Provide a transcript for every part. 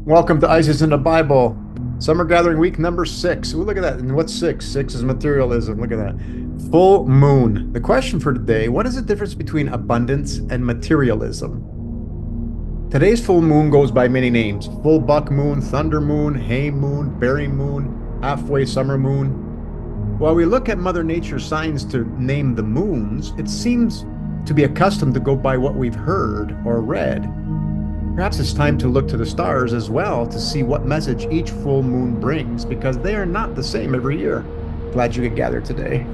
Welcome to ISIS in the Bible. Summer Gathering Week number 6. Ooh, look at that. And what's 6? 6 is materialism. Look at that. Full moon. The question for today, what is the difference between abundance and materialism? Today's full moon goes by many names. Full buck moon, thunder moon, hay moon, berry moon, halfway summer moon. While we look at Mother Nature's signs to name the moons, it seems to be accustomed to go by what we've heard or read. Perhaps it's time to look to the stars as well to see what message each full moon brings, because they are not the same every year. Glad you could gather today.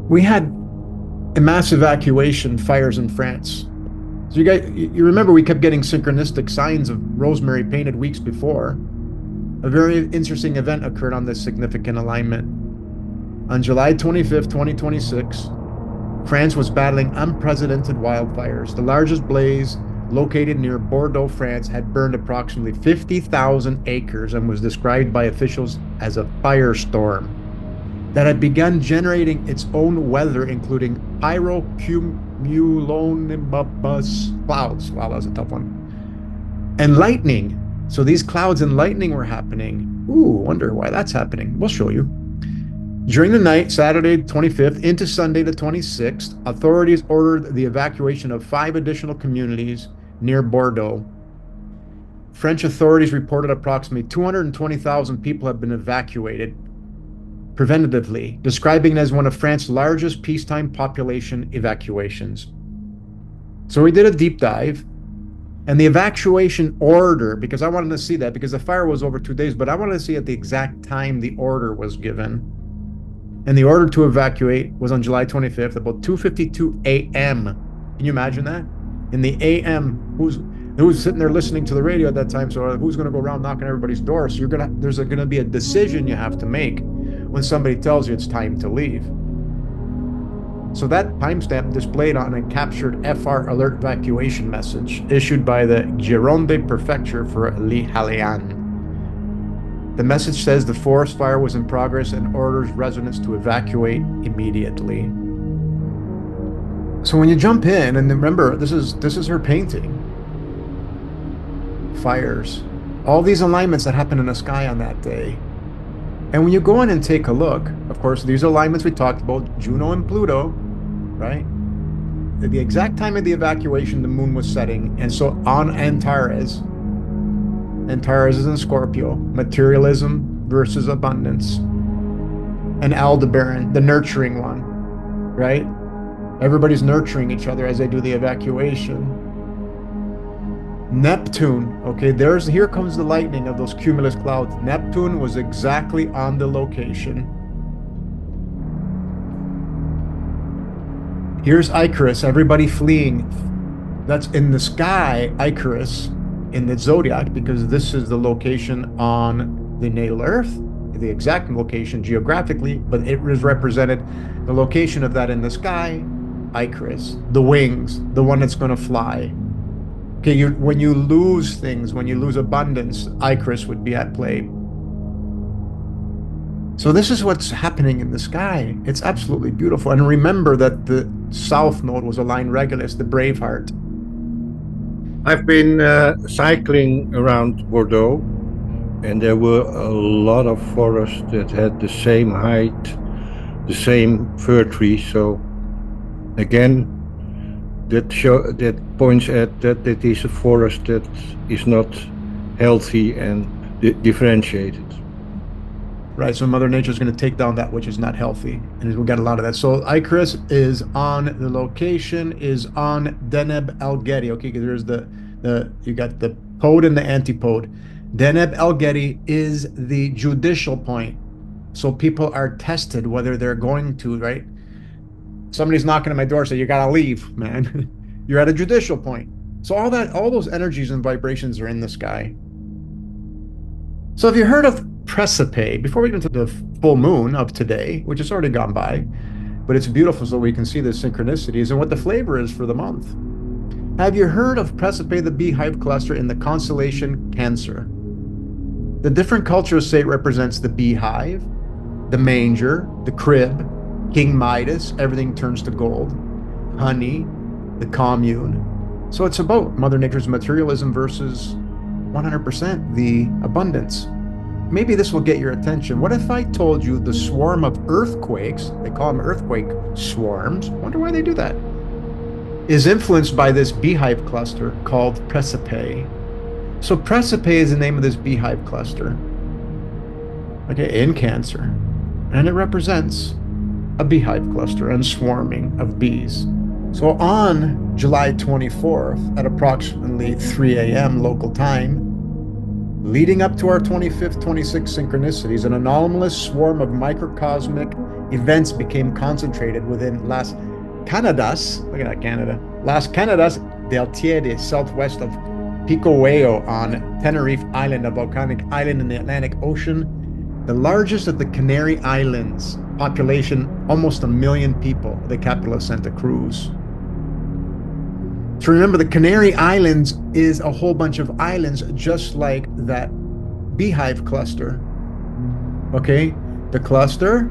We had a mass evacuation, fires in France. So you remember we kept getting synchronistic signs of rosemary painted weeks before. A very interesting event occurred on this significant alignment. On July 25th, 2026, France was battling unprecedented wildfires. The largest blaze, located near Bordeaux, France, had burned approximately 50,000 acres and was described by officials as a firestorm that had begun generating its own weather, including pyrocumulonimbus clouds. Wow, that was a tough one. And lightning. So these clouds and lightning were happening. Ooh, wonder why that's happening. We'll show you. During the night, Saturday 25th into Sunday the 26th, authorities ordered the evacuation of 5 additional communities near Bordeaux. French authorities reported approximately 220,000 people have been evacuated preventatively, describing it as one of France's largest peacetime population evacuations. So we did a deep dive, and the evacuation order, because I wanted to see that, because the fire was over 2 days, but I wanted to see at the exact time the order was given. And the order to evacuate was on July 25th, about 2:52 a.m. Can you imagine that? In the a.m., who's sitting there listening to the radio at that time? So who's going to go around knocking everybody's door? So there's going to be a decision you have to make when somebody tells you it's time to leave. So that timestamp displayed on a captured FR alert evacuation message issued by the Gironde Prefecture for Le Halian. The message says the forest fire was in progress and orders residents to evacuate immediately. So when you jump in, and remember, this is her painting. Fires. All these alignments that happen in the sky on that day. And when you go in and take a look, of course, these alignments we talked about, Juno and Pluto, right? At the exact time of the evacuation, the moon was setting. And so on Antares is in Scorpio, materialism versus abundance. And Aldebaran, the nurturing one, right? Everybody's nurturing each other as they do the evacuation. Neptune, okay, here comes the lightning of those cumulus clouds. Neptune was exactly on the location. Here's Icarus, everybody fleeing. That's in the sky, Icarus, in the zodiac, because this is the location on the natal Earth, the exact location geographically, but it was represented, the location of that in the sky, Icarus, the wings, the one that's going to fly. Okay, when you lose things, when you lose abundance, Icarus would be at play. So this is what's happening in the sky. It's absolutely beautiful. And remember that the south node was aligned Regulus, the brave heart. I've been cycling around Bordeaux, and there were a lot of forests that had the same height, the same fir tree. So again, that points at that it is a forest that is not healthy and differentiated. Right. So Mother Nature is going to take down that which is not healthy. And we got a lot of that. So Icarus is on the location is on Deneb El-Gedi. Okay, because there's the you got the pode and the antipode. Deneb El-Gedi is the judicial point. So people are tested whether they're going to, right? Somebody's knocking at my door, say, you gotta leave, man. You're at a judicial point. So all those energies and vibrations are in the sky. So have you heard of Precipice? Before we get into the full moon of today, which has already gone by, but it's beautiful so we can see the synchronicities and what the flavor is for the month. Have you heard of Precipice, the beehive cluster in the constellation Cancer? The different cultures say it represents the beehive, the manger, the crib, King Midas, everything turns to gold, honey, the commune. So it's about Mother Nature's materialism versus 100% the abundance. Maybe this will get your attention. What if I told you the swarm of earthquakes, they call them earthquake swarms, wonder why they do that, is influenced by this beehive cluster called Precipice. So Precipice is the name of this beehive cluster, okay, in Cancer. And it represents a beehive cluster and swarming of bees. So on July 24th at approximately 3 a.m. local time, leading up to our 25th, 26th synchronicities, an anomalous swarm of microcosmic events became concentrated within Las Canadas, look at that, Canada, Las Canadas del Tiede, southwest of Picohueo on Tenerife Island, a volcanic island in the Atlantic Ocean, the largest of the Canary Islands, population almost 1 million people, the capital of Santa Cruz. So remember, the Canary Islands is a whole bunch of islands, just like that beehive cluster. Okay, the cluster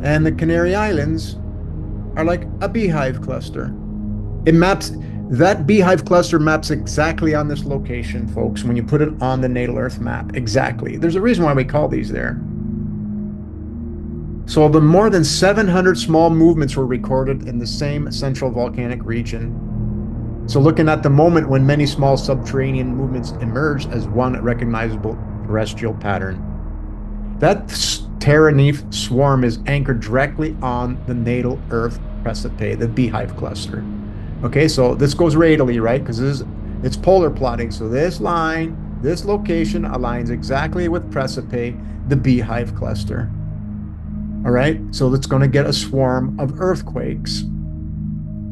and the Canary Islands are like a beehive cluster. It maps, that beehive cluster maps exactly on this location, folks, when you put it on the natal Earth map. Exactly. There's a reason why we call these there. So the more than 700 small movements were recorded in the same central volcanic region. So looking at the moment when many small subterranean movements emerged as one recognizable terrestrial pattern. That Tenerife swarm is anchored directly on the natal Earth Precipice, the beehive cluster. Okay, so this goes radially, right? Because it's polar plotting. So this line, this location aligns exactly with Precipice, the beehive cluster. All right, so it's going to get a swarm of earthquakes.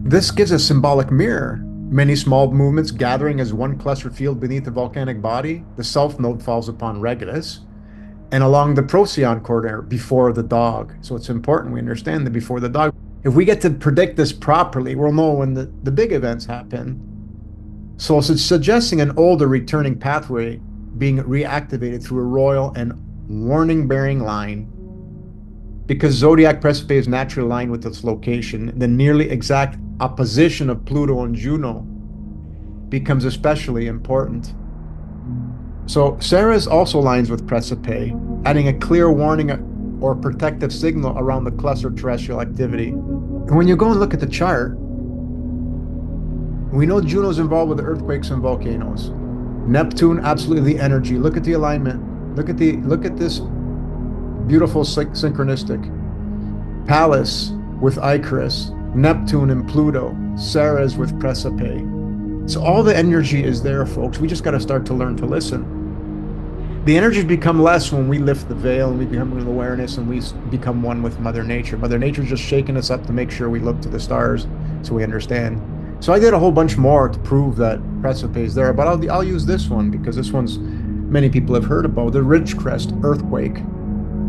This gives a symbolic mirror. Many small movements gathering as one cluster field beneath the volcanic body. The south node falls upon Regulus and along the Procyon corridor before the dog. So it's important we understand that before the dog. If we get to predict this properly, we'll know when the big events happen. So it's suggesting an older returning pathway being reactivated through a royal and warning-bearing line. Because zodiac Precipice is naturally aligned with its location, the nearly exact opposition of Pluto and Juno becomes especially important. So Ceres also aligns with Precipice, adding a clear warning or protective signal around the cluster terrestrial activity. And when you go and look at the chart, we know Juno's involved with the earthquakes and volcanoes. Neptune, absolutely the energy. Look at the alignment. Look at this beautiful synchronistic. Pallas with Icarus, Neptune and Pluto, Ceres with Precipice. So all the energy is there, folks. We just got to start to learn to listen. The energies become less when we lift the veil and we become with awareness and we become one with Mother Nature. Mother Nature's just shaking us up to make sure we look to the stars so we understand. So I did a whole bunch more to prove that Precipice is there, but I'll use this one because this one's many people have heard about, the Ridgecrest earthquake.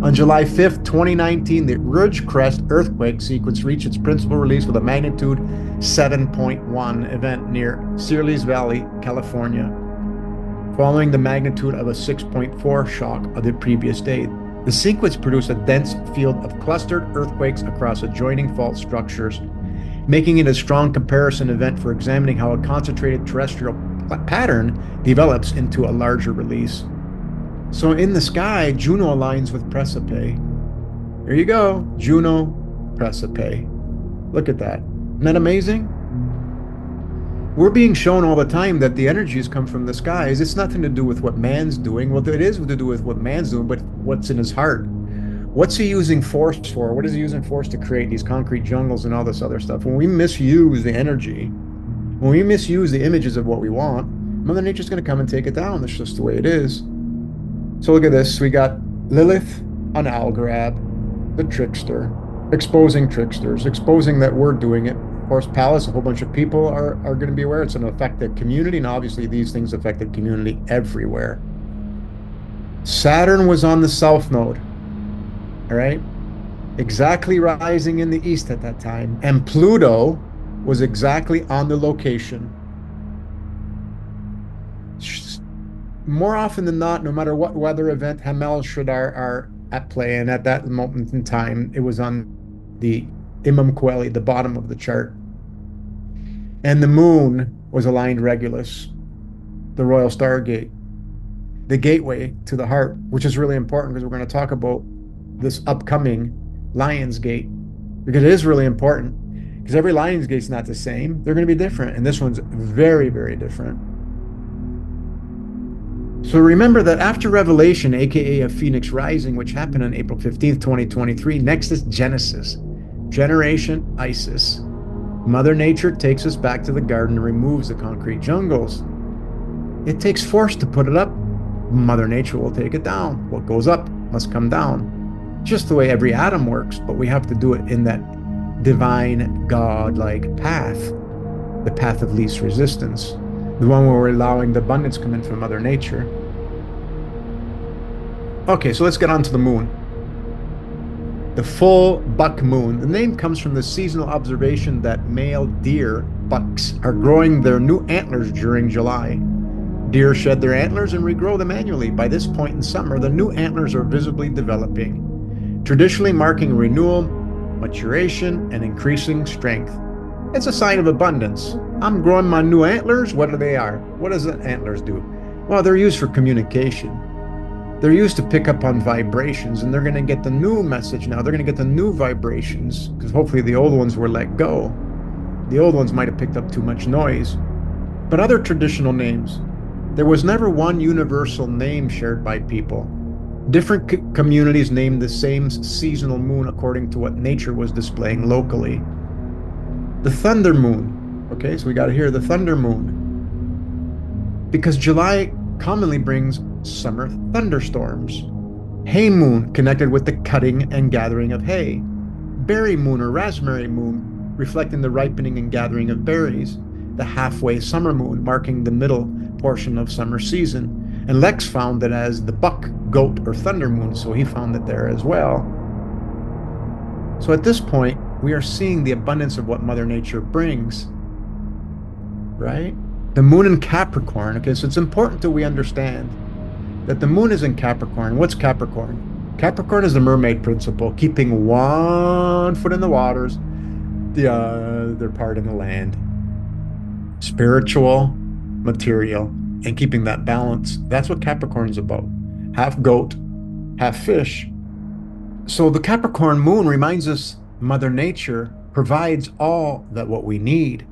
On July 5th, 2019, the Ridgecrest earthquake sequence reached its principal release with a magnitude 7.1 event near Searles Valley, California, following the magnitude of a 6.4 shock of the previous day. The sequence produced a dense field of clustered earthquakes across adjoining fault structures, making it a strong comparison event for examining how a concentrated terrestrial pattern develops into a larger release. So in the sky, Juno aligns with Precipice. Here you go, Juno, Precipice. Look at that. Isn't that amazing? We're being shown all the time that the energies come from the skies. It's nothing to do with what man's doing. Well, it is to do with what man's doing, but what's in his heart. What's he using force for? What is he using force to create these concrete jungles and all this other stuff? When we misuse the energy, when we misuse the images of what we want, Mother Nature's going to come and take it down. That's just the way it is. So look at this. We got Lilith on Algorab, the trickster, exposing tricksters, exposing that we're doing it. Of course, Palace, a whole bunch of people are going to be aware. It's going to affect the community, and obviously these things affect the community everywhere. Saturn was on the south node, all right? Exactly rising in the east at that time. And Pluto was exactly on the location. More often than not, no matter what weather event Hamel Shradar are at play, and at that moment in time, it was on the Imam Kweli, the bottom of the chart. And the moon was aligned Regulus, the royal stargate, the gateway to the heart, which is really important because we're going to talk about this upcoming Lion's Gate, because it is really important because every Lion's Gate's not the same. They're going to be different. And this one's very, very different. So remember that after Revelation, aka a Phoenix Rising, which happened on April 15th, 2023, next is Genesis, Generation Isis. Mother Nature takes us back to the garden and removes the concrete jungles. It takes force to put it up. Mother Nature will take it down. What goes up must come down. Just the way every atom works, but we have to do it in that divine, God-like path, the path of least resistance, the one where we're allowing the abundance come in from Mother Nature. Okay, so let's get on to the moon. The full buck moon. The name comes from the seasonal observation that male deer bucks are growing their new antlers during July. Deer shed their antlers and regrow them annually. By this point in summer, the new antlers are visibly developing, traditionally marking renewal, maturation, and increasing strength. It's a sign of abundance. I'm growing my new antlers. What are? What does the antlers do? Well, they're used for communication. They're used to pick up on vibrations, and they're going to get the new message now. They're going to get the new vibrations because hopefully the old ones were let go. The old ones might have picked up too much noise. But other traditional names, there was never one universal name shared by people. Different communities named the same seasonal moon according to what nature was displaying locally. The thunder moon. Okay, so we got to hear the thunder moon. Because July commonly brings summer thunderstorms. Hay moon connected with the cutting and gathering of hay. Berry moon or raspberry moon reflecting the ripening and gathering of berries. The halfway summer moon marking the middle portion of summer season. And Lex found it as the buck, goat, or thunder moon, so he found it there as well. So at this point, we are seeing the abundance of what Mother Nature brings, right? The moon in Capricorn. Okay, so it's important that we understand that the moon is in Capricorn. What's Capricorn? Capricorn is the mermaid principle, keeping one foot in the waters, the other part in the land. Spiritual, material, and keeping that balance. That's what Capricorn is about. Half goat, half fish. So the Capricorn moon reminds us Mother Nature provides all that what we need.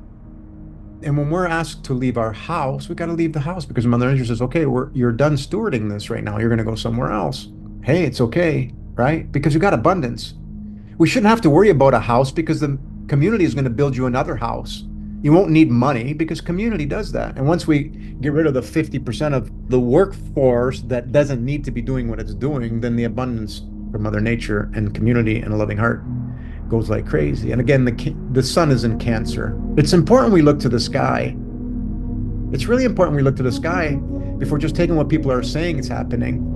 And when we're asked to leave our house, we got to leave the house because Mother Nature says, okay, you're done stewarding this right now. You're going to go somewhere else. Hey, it's okay, right? Because you got abundance. We shouldn't have to worry about a house because the community is going to build you another house. You won't need money because community does that. And once we get rid of the 50% of the workforce that doesn't need to be doing what it's doing, then the abundance from Mother Nature and community and a loving heart goes like crazy. And again, the sun is in Cancer. It's important we look to the sky. It's really important we look to the sky before just taking what people are saying is happening.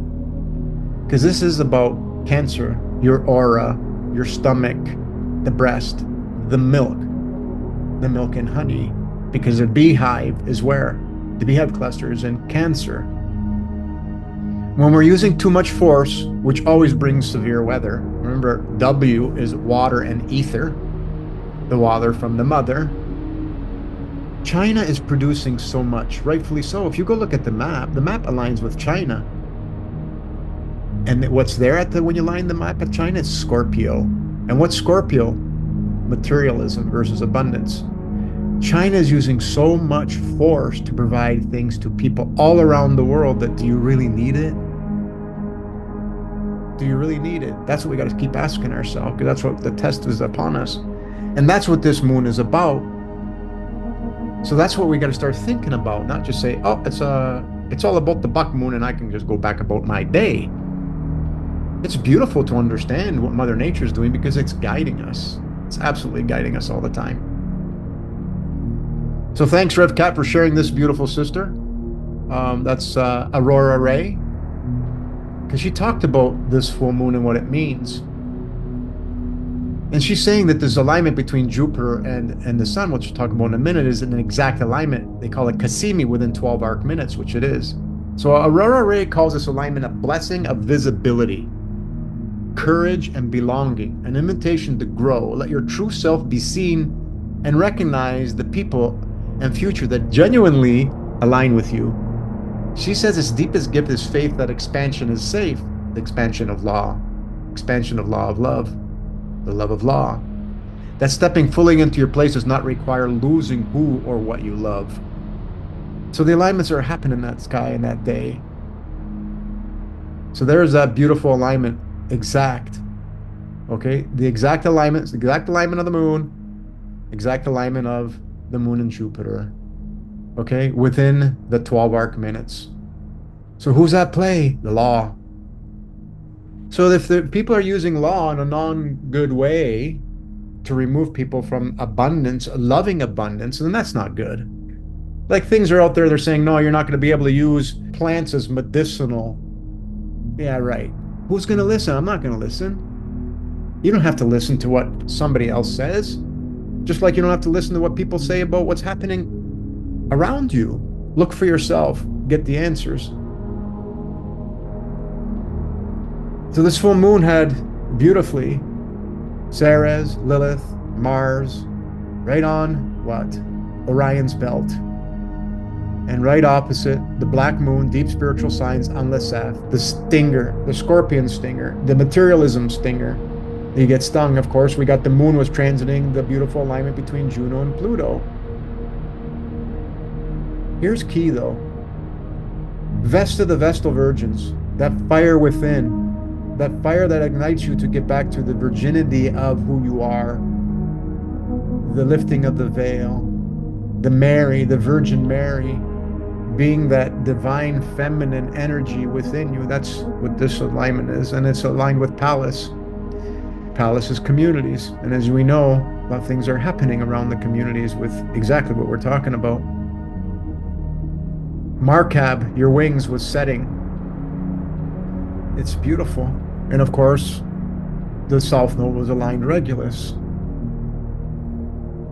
Because this is about Cancer, your aura, your stomach, the breast, the milk and honey, because the beehive is where the beehive cluster is in Cancer. When we're using too much force, which always brings severe weather, remember W is water and ether, the water from the mother. China is producing so much, rightfully so. If you go look at the map aligns with China. And what's there when you line the map at China? It's Scorpio. And what's Scorpio? Materialism versus abundance. China is using so much force to provide things to people all around the world that do you really need it? Do you really need it? That's what we got to keep asking ourselves, because that's what the test is upon us. And that's what this moon is about. So that's what we got to start thinking about, not just say, oh, it's all about the buck moon and I can just go back about my day. It's beautiful to understand what Mother Nature is doing because it's guiding us. It's absolutely guiding us all the time. So thanks, Rev Cat, for sharing this beautiful sister. That's Aurora Ray, because she talked about this full moon and what it means. And she's saying that this alignment between Jupiter and the sun, which we'll talk about in a minute, is an exact alignment. They call it Cassimi within 12 arc minutes, which it is. So Aurora Ray calls this alignment a blessing of visibility, courage, and belonging, an invitation to grow. Let your true self be seen and recognize the people and future that genuinely align with you. She says its deepest gift is faith that expansion is safe, the expansion of law of love, the love of law. That stepping fully into your place does not require losing who or what you love. So the alignments are happening in that sky in that day. So there's that beautiful alignment, exact. Okay, the exact alignment of the moon, exact alignment of the moon and Jupiter. Okay, within the 12 arc minutes. So who's at play? The law. So if the people are using law in a non-good way to remove people from abundance, loving abundance, then that's not good. Like things are out there, they're saying, no, you're not going to be able to use plants as medicinal. Yeah, right. Who's going to listen? I'm not going to listen. You don't have to listen to what somebody else says. Just like you don't have to listen to what people say about what's happening around you. Look for yourself. Get the answers. So this full moon had beautifully Ceres, Lilith, Mars, right on what? Orion's belt. And right opposite, the black moon, deep spiritual signs on Lissath, the stinger, the scorpion stinger, the materialism stinger. You get stung, of course. We got the moon was transiting the beautiful alignment between Juno and Pluto. Here's key though. Vesta the Vestal Virgins, that fire within, that fire that ignites you to get back to the virginity of who you are, the lifting of the veil, the Mary, the Virgin Mary, being that divine feminine energy within you. That's what this alignment is, and it's aligned with Pallas. Pallas is communities, and as we know, a lot of things are happening around the communities with exactly what we're talking about. Markab, your wings was setting. It's beautiful. And of course, the South Node was aligned Regulus.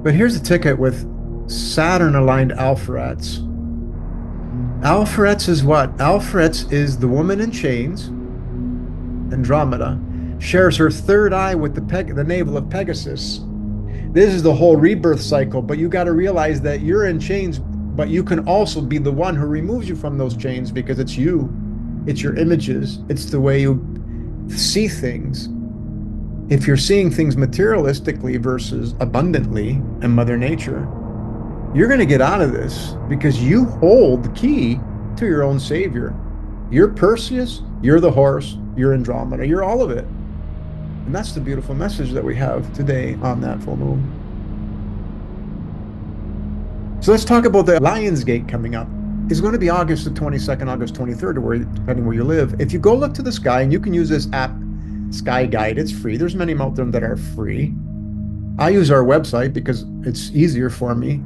But here's the ticket with Saturn aligned Alpharets. Alpharets is what? Alpharets is the woman in chains, Andromeda, shares her third eye with the navel of Pegasus. This is the whole rebirth cycle, but you got to realize that you're in chains, but you can also be the one who removes you from those chains because it's you. It's your images. It's the way you see things. If you're seeing things materialistically versus abundantly in Mother Nature, you're going to get out of this because you hold the key to your own savior. You're Perseus, you're the horse, you're Andromeda, you're all of it. And that's the beautiful message that we have today on that full moon. So let's talk about the Lion's Gate coming up. It's going to be August the 22nd, August 23rd, depending where you live. If you go look to the sky, and you can use this app, Sky Guide, it's free. There's many out there that are free. I use our website because it's easier for me,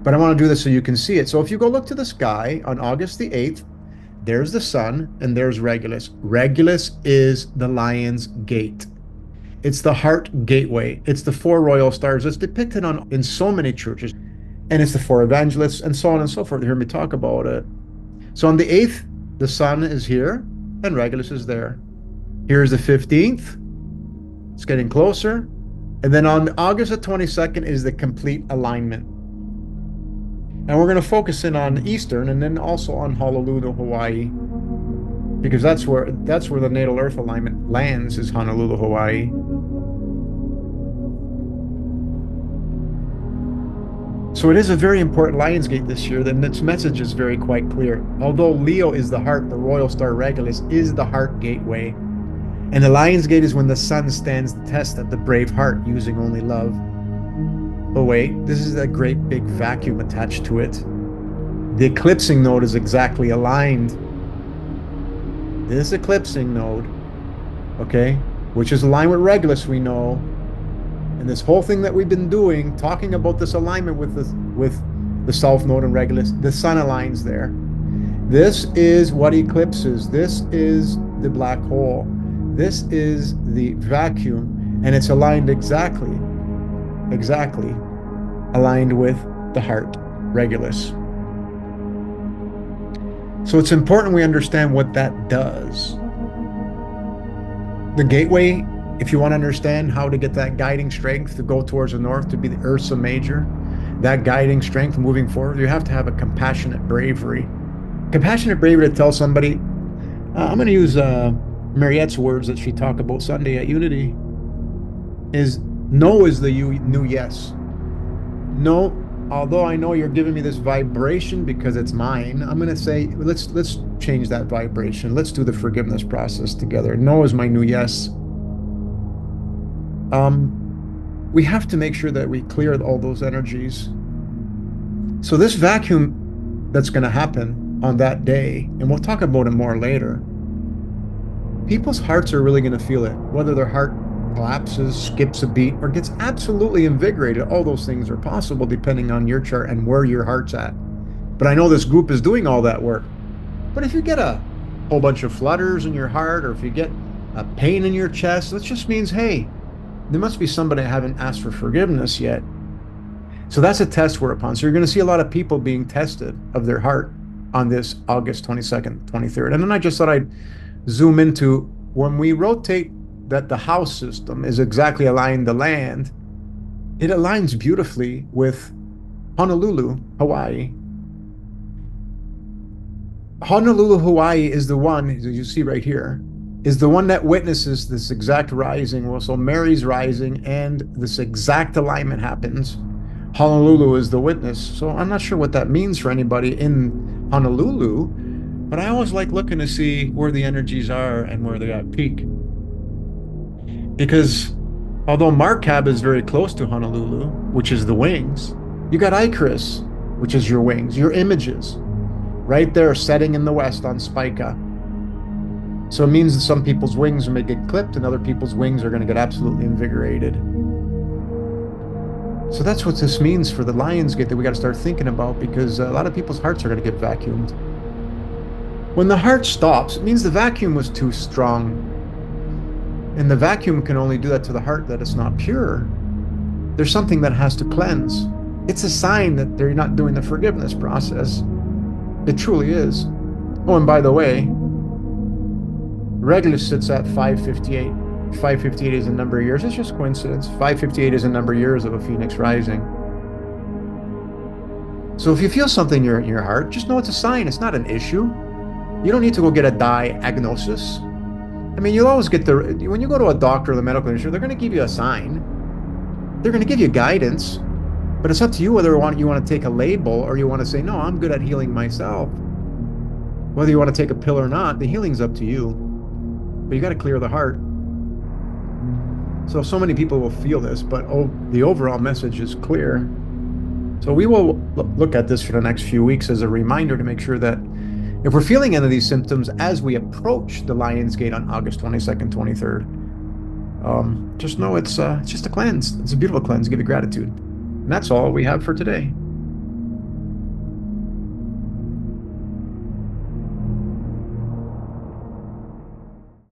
but I want to do this so you can see it. So if you go look to the sky on August the 8th, there's the sun and there's Regulus. Regulus is the Lion's Gate. It's the heart gateway. It's the four royal stars. It's depicted in so many churches. And it's the four evangelists and so on and so forth. You hear me talk about it. So on the 8th, the sun is here and Regulus is there. Here's the 15th. It's getting closer. And then on August the 22nd is the complete alignment. And we're going to focus in on Eastern and then also on Honolulu, Hawaii. Because that's where the natal Earth alignment lands, is Honolulu, So it is a very important Lionsgate this year. Then its message is very quite clear. Although Leo is the heart, the royal star Regulus is the heart gateway. And the Lionsgate is when the sun stands the test at the brave heart using only love. But wait, this is a great big vacuum attached to it. The eclipsing node is exactly aligned. This eclipsing node, okay, which is aligned with Regulus, we know. And this whole thing that we've been doing, talking about this alignment with the South Node and Regulus, the sun aligns there. This is what eclipses. This is the black hole. This is the vacuum, and it's aligned exactly aligned with the heart, Regulus. So it's important we understand what that does. The gateway, if you want to understand how to get that guiding strength to go towards the north, to be the Ursa Major, that guiding strength moving forward, you have to have a compassionate bravery. Compassionate bravery to tell somebody, I'm going to use Mariette's words that she talked about Sunday at Unity, is no is the new yes. No, although I know you're giving me this vibration because it's mine, I'm going to say, let's change that vibration. Let's do the forgiveness process together. No is my new yes. We have to make sure that we clear all those energies. So this vacuum that's going to happen on that day, and we'll talk about it more later, people's hearts are really going to feel it, whether their heart collapses, skips a beat, or gets absolutely invigorated. All those things are possible depending on your chart and where your heart's at. But I know this group is doing all that work. But if you get a whole bunch of flutters in your heart, or if you get a pain in your chest, that just means, hey, there must be somebody I haven't asked for forgiveness yet. So that's a test we're upon. So you're going to see a lot of people being tested of their heart on this August 22nd, 23rd. And then I just thought I'd zoom into when we rotate that the house system is exactly aligned the land, it aligns beautifully with Honolulu, Hawaii. Honolulu, Hawaii is the one, as you see right here, is the one that witnesses this exact rising. Well, so Mary's rising and this exact alignment happens. Honolulu is the witness. So I'm not sure what that means for anybody in Honolulu, but I always like looking to see where the energies are and where they at peak. Because although Markab is very close to Honolulu, which is the wings, you got Icarus, which is your wings, your images, right there setting in the west on Spica. So it means that some people's wings may get clipped and other people's wings are going to get absolutely invigorated. So that's what this means for the Lionsgate that we got to start thinking about, because a lot of people's hearts are going to get vacuumed. When the heart stops, it means the vacuum was too strong. And the vacuum can only do that to the heart that it's not pure. There's something that has to cleanse. It's a sign that they're not doing the forgiveness process. It truly is. Oh, and by the way, Regulus sits at 558. 558 is a number of years. It's just coincidence. 558 is a number of years of a Phoenix rising. So if you feel something in your heart, just know it's a sign. It's not an issue. You don't need to go get a diagnosis. I mean, you'll always get when you go to a doctor or the medical industry, they're going to give you a sign. They're going to give you guidance. But it's up to you whether you want to take a label or you want to say, no, I'm good at healing myself. Whether you want to take a pill or not, the healing's up to you. But you got to clear the heart. So many people will feel this, but the overall message is clear. So we will look at this for the next few weeks as a reminder to make sure that if we're feeling any of these symptoms as we approach the Lionsgate on August 22nd, 23rd, just know it's just a cleanse. It's a beautiful cleanse. Give you gratitude. And that's all we have for today.